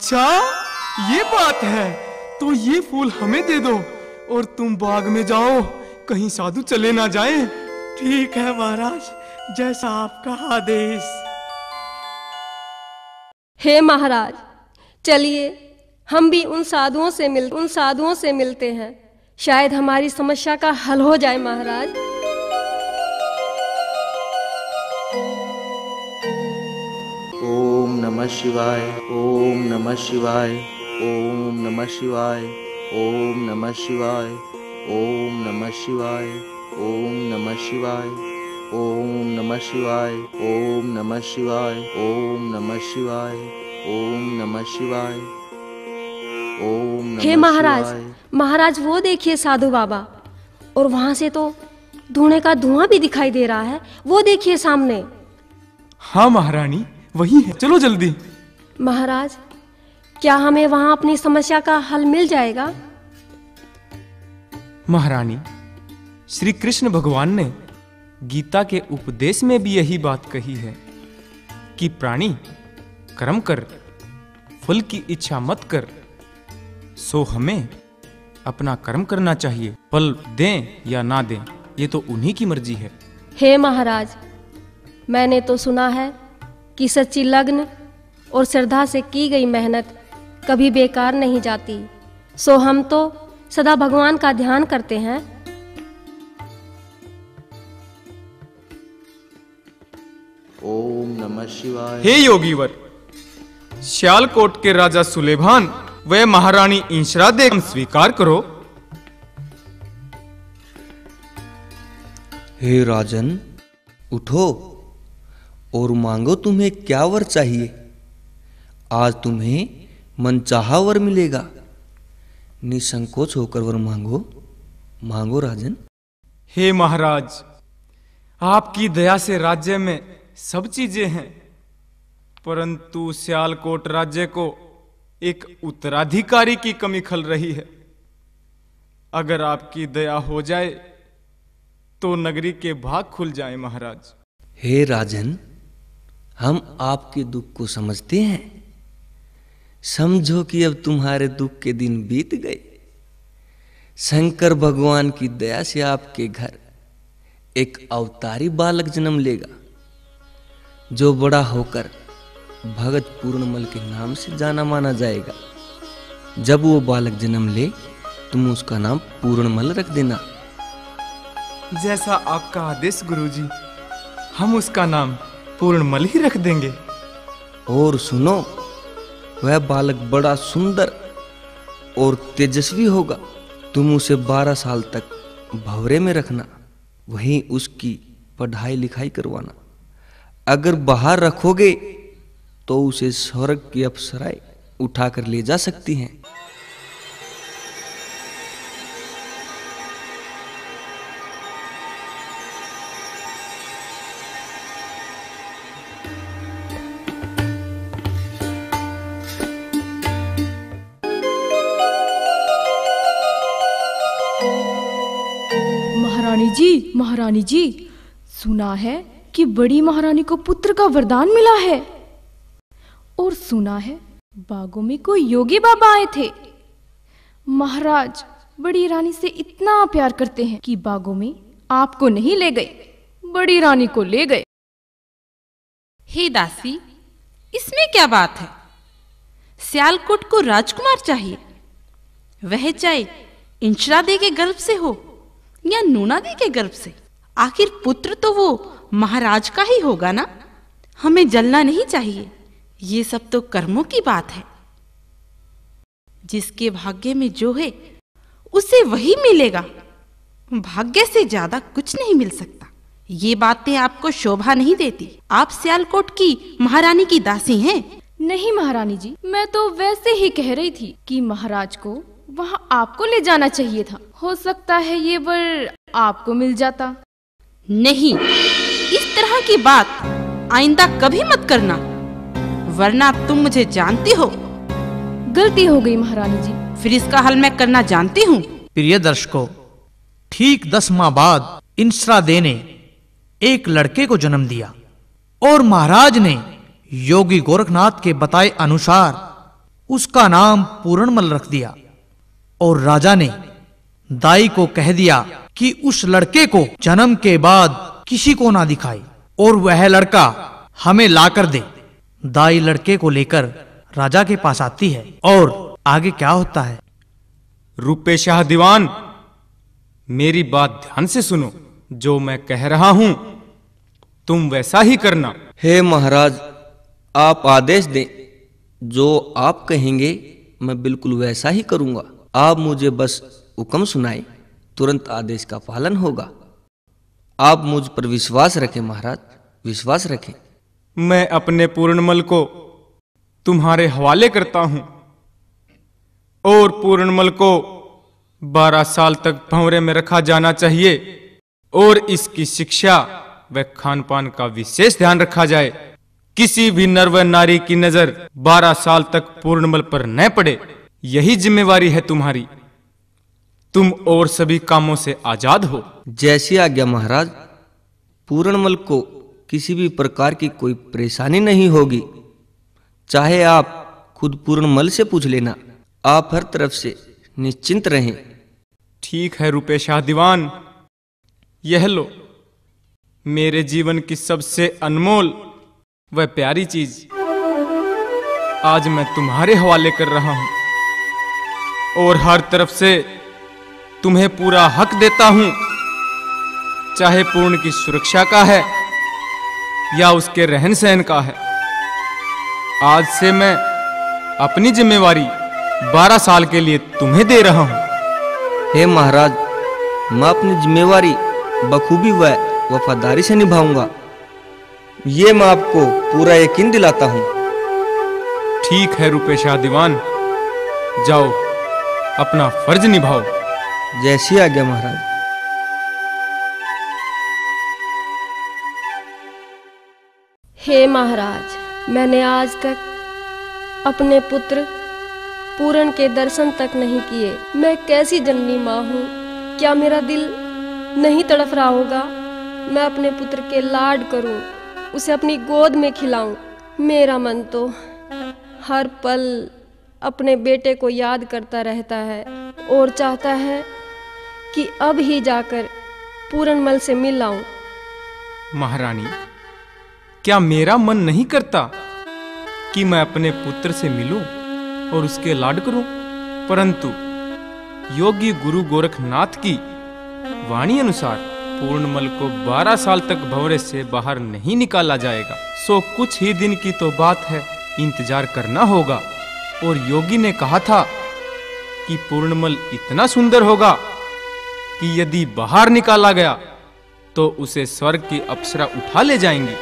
अच्छा ये बात है, तो ये फूल हमें दे दो और तुम बाग में जाओ, कहीं साधु चले ना जाएं। ठीक है महाराज, जैसा आपका आदेश। हे महाराज, चलिए हम भी उन साधुओं से मिलते हैं, शायद हमारी समस्या का हल हो जाए महाराज। ओम नमः शिवाय, ओम नमः शिवाय, ओम नमः शिवाय, ओम नमः शिवाय, ओम नमः शिवाय, ओम नमः शिवाय, ओम नमः शिवाय, ओम नमः शिवाय, ओम नमः शिवाय, ओम नमः शिवाय, ओम नमः। हे महाराज, वो देखिए साधु बाबा, और वहां से तो धुएं का धुआं भी दिखाई दे रहा है, वो देखिए सामने। हाँ महारानी, वही है, चलो जल्दी। महाराज, क्या हमें वहां अपनी समस्या का हल मिल जाएगा? महारानी, श्री कृष्ण भगवान ने गीता के उपदेश में भी यही बात कही है कि प्राणी कर्म कर, फल की इच्छा मत कर। सो हमें अपना कर्म करना चाहिए, फल दें या ना दें ये तो उन्हीं की मर्जी है। हे महाराज, मैंने तो सुना है कि सच्ची लगन और श्रद्धा से की गई मेहनत कभी बेकार नहीं जाती। सो हम तो सदा भगवान का ध्यान करते हैं। ओम नमः शिवाय। हे योगीवर, श्यालकोट के राजा सुलेभान व महारानी इंशरा देव स्वीकार करो। हे राजन, उठो और मांगो तुम्हें क्या वर चाहिए। आज तुम्हें मनचाहा वर मिलेगा। निसंकोच होकर वर मांगो, मांगो राजन। हे महाराज, आपकी दया से राज्य में सब चीजें हैं, परंतु श्यालकोट राज्य को एक उत्तराधिकारी की कमी खल रही है। अगर आपकी दया हो जाए तो नगरी के भाग खुल जाएं महाराज। हे राजन, हम आपके दुख को समझते हैं। समझो कि अब तुम्हारे दुख के दिन बीत गए। शंकर भगवान की दया से आपके घर एक अवतारी बालक जन्म लेगा, जो बड़ा होकर भगत पूर्णमल के नाम से जाना माना जाएगा। जब वो बालक जन्म ले, तुम उसका नाम पूर्णमल रख देना। जैसा आपका आदेश गुरुजी, हम उसका नाम पूर्णमल ही रख देंगे। और सुनो, वह बालक बड़ा सुंदर और तेजस्वी होगा। तुम उसे 12 साल तक भंवरे में रखना, वहीं उसकी पढ़ाई लिखाई करवाना। अगर बाहर रखोगे तो उसे स्वर्ग की अप्सराएं उठाकर ले जा सकती हैं। महारानी जी, सुना है कि बड़ी महारानी को पुत्र का वरदान मिला है, और सुना है बागों में कोई योगी बाबा आए थे। महाराज बड़ी रानी से इतना प्यार करते हैं कि बागों में आपको नहीं ले गए, बड़ी रानी को ले गए। हे दासी, इसमें क्या बात है? सियालकोट को राजकुमार चाहिए, वह चाहे इंशरा दे के गर्भ से हो या नूना दी के गर्भ से। आखिर पुत्र तो वो महाराज का ही होगा ना। हमें जलना नहीं चाहिए, ये सब तो कर्मों की बात है। जिसके भाग्य में जो है उसे वही मिलेगा। भाग्य से ज्यादा कुछ नहीं मिल सकता। ये बातें आपको शोभा नहीं देती। आप सियालकोट की महारानी की दासी हैं। नहीं महारानी जी, मैं तो वैसे ही कह रही थी कि महाराज को वहां आपको ले जाना चाहिए था। हो सकता है ये वर आपको मिल जाता। नहीं, इस तरह की बात आइंदा कभी मत करना, वरना तुम मुझे जानती हो। गलती हो गई महारानी जी। फिर इसका हल मैं करना जानती हूँ। प्रिय दर्शकों, ठीक 10 माह बाद इंशरा दे ने एक लड़के को जन्म दिया और महाराज ने योगी गोरखनाथ के बताए अनुसार उसका नाम पूर्णमल रख दिया और राजा ने दाई को कह दिया कि उस लड़के को जन्म के बाद किसी को ना दिखाए और वह लड़का हमें लाकर दे। दाई लड़के को लेकर राजा के पास आती है और आगे क्या होता है? रुपे शाह दीवान, मेरी बात ध्यान से सुनो। जो मैं कह रहा हूं तुम वैसा ही करना। हे महाराज, आप आदेश दें। जो आप कहेंगे मैं बिल्कुल वैसा ही करूंगा। आप मुझे बस हुक्म सुनाएं, तुरंत आदेश का पालन होगा। आप मुझ पर विश्वास रखें महाराज, विश्वास रखें। मैं अपने पूर्णमल को तुम्हारे हवाले करता हूं और पूर्णमल को 12 साल तक भंवरे में रखा जाना चाहिए और इसकी शिक्षा व खान पान का विशेष ध्यान रखा जाए। किसी भी नर व नारी की नजर 12 साल तक पूर्णमल पर न पड़े। यही जिम्मेवारी है तुम्हारी। तुम और सभी कामों से आजाद हो। जैसी आज्ञा महाराज। पूर्णमल को किसी भी प्रकार की कोई परेशानी नहीं होगी। चाहे आप खुद पूर्णमल से पूछ लेना। आप हर तरफ से निश्चिंत रहें। ठीक है रुपे शाह दीवान, यह लो मेरे जीवन की सबसे अनमोल व प्यारी चीज आज मैं तुम्हारे हवाले कर रहा हूं और हर तरफ से तुम्हें पूरा हक देता हूं, चाहे पूर्ण की सुरक्षा का है या उसके रहन सहन का है। आज से मैं अपनी जिम्मेवारी 12 साल के लिए तुम्हें दे रहा हूं। हे महाराज, मैं अपनी जिम्मेवारी बखूबी व वफादारी से निभाऊंगा। ये मैं आपको पूरा यकीन दिलाता हूं। ठीक है रुपे शाह दीवान, जाओ अपना फर्ज निभाओ। जैसी आज्ञा महाराज। हे महाराज, मैंने आज तक अपने पुत्र पूरण के दर्शन तक नहीं किए। मैं कैसी जन्मी माँ हूँ, क्या मेरा दिल नहीं तड़प रहा होगा? मैं अपने पुत्र के लाड करूं, उसे अपनी गोद में खिलाऊं। मेरा मन तो हर पल अपने बेटे को याद करता रहता है और चाहता है कि अब ही जाकर पूरनमल से मिल आऊं। महारानी, क्या मेरा मन नहीं करता कि मैं अपने पुत्र से मिलूं और उसके लाड करूं? परंतु योगी गुरु गोरखनाथ की वाणी अनुसार पूर्णमल को 12 साल तक भंवरे से बाहर नहीं निकाला जाएगा। सो कुछ ही दिन की तो बात है, इंतजार करना होगा। और योगी ने कहा था कि पूर्णमल इतना सुंदर होगा कि यदि बाहर निकाला गया तो उसे स्वर्ग की अप्सरा उठा ले जाएंगी।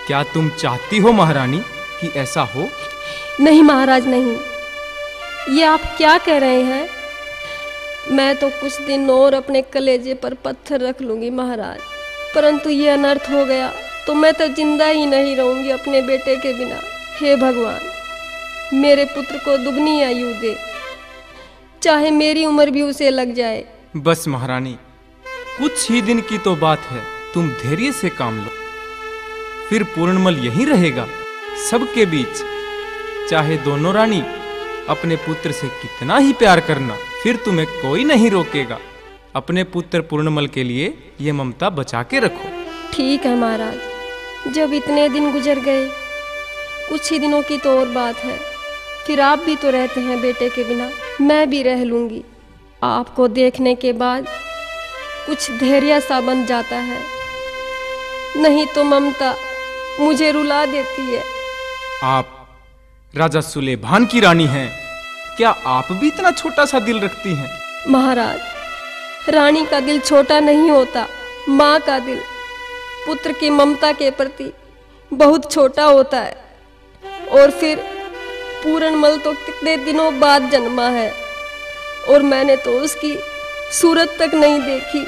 क्या तुम चाहती हो महारानी कि ऐसा हो? नहीं महाराज, नहीं। ये आप क्या कह रहे हैं? मैं तो कुछ दिन और अपने कलेजे पर पत्थर रख लूंगी महाराज, परंतु ये अनर्थ हो गया तो मैं तो जिंदा ही नहीं रहूंगी अपने बेटे के बिना। हे भगवान, मेरे पुत्र को दुगनी आयु दे, चाहे मेरी उम्र भी उसे लग जाए। बस महारानी, कुछ ही दिन की तो बात है, तुम धैर्य से काम लो। फिर पूर्णमल यहीं रहेगा सबके बीच। चाहे दोनों रानी अपने पुत्र से कितना ही प्यार करना, फिर तुम्हें कोई नहीं रोकेगा। अपने पुत्र पूर्णमल के लिए ये ममता बचा के रखो। ठीक है महाराज, जब इतने दिन गुजर गए, कुछ ही दिनों की तो और बात है। फिर आप भी तो रहते हैं बेटे के बिना, मैं भी रह लूंगी। आपको देखने के बाद कुछ धैर्य सा बन जाता है, नहीं तो ममता मुझे रुला देती है। आप राजा सुलेभान की रानी हैं, क्या आप भी इतना छोटा सा दिल रखती हैं? महाराज, रानी का दिल छोटा नहीं होता, माँ का दिल पुत्र की ममता के प्रति बहुत छोटा होता है। और फिर पूरनमल तो कितने दिनों बाद जन्मा है और मैंने तो उसकी सूरत तक नहीं देखी।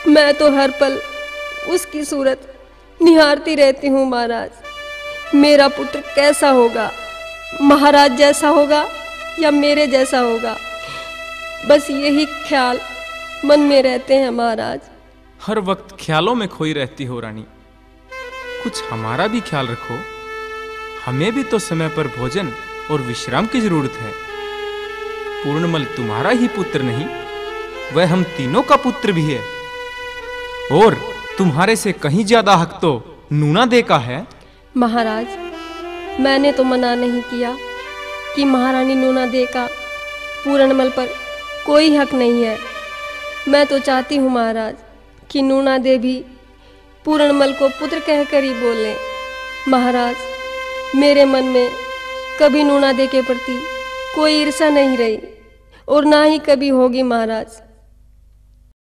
मैं तो हर पल उसकी सूरत निहारती रहती हूँ। महाराज, मेरा पुत्र कैसा होगा? महाराज जैसा होगा या मेरे जैसा होगा? बस यही ख्याल मन में रहते हैं महाराज। हर वक्त ख्यालों में खोई रहती हो रानी, कुछ हमारा भी ख्याल रखो। हमें भी तो समय पर भोजन और विश्राम की जरूरत है। पूर्णमल तुम्हारा ही पुत्र नहीं, वह हम तीनों का पुत्र भी है। और तुम्हारे से कहीं ज्यादा हक तो नूना दे का है। महाराज, मैंने तो मना नहीं किया कि महारानी नूना दे का पूरणमल पर कोई हक नहीं है। मैं तो चाहती हूँ महाराज कि नूना दे भी पूरणमल को पुत्र कहकर ही बोले। महाराज, मेरे मन में कभी नूना दे के प्रति कोई ईर्ष्या नहीं रही और ना ही कभी होगी महाराज।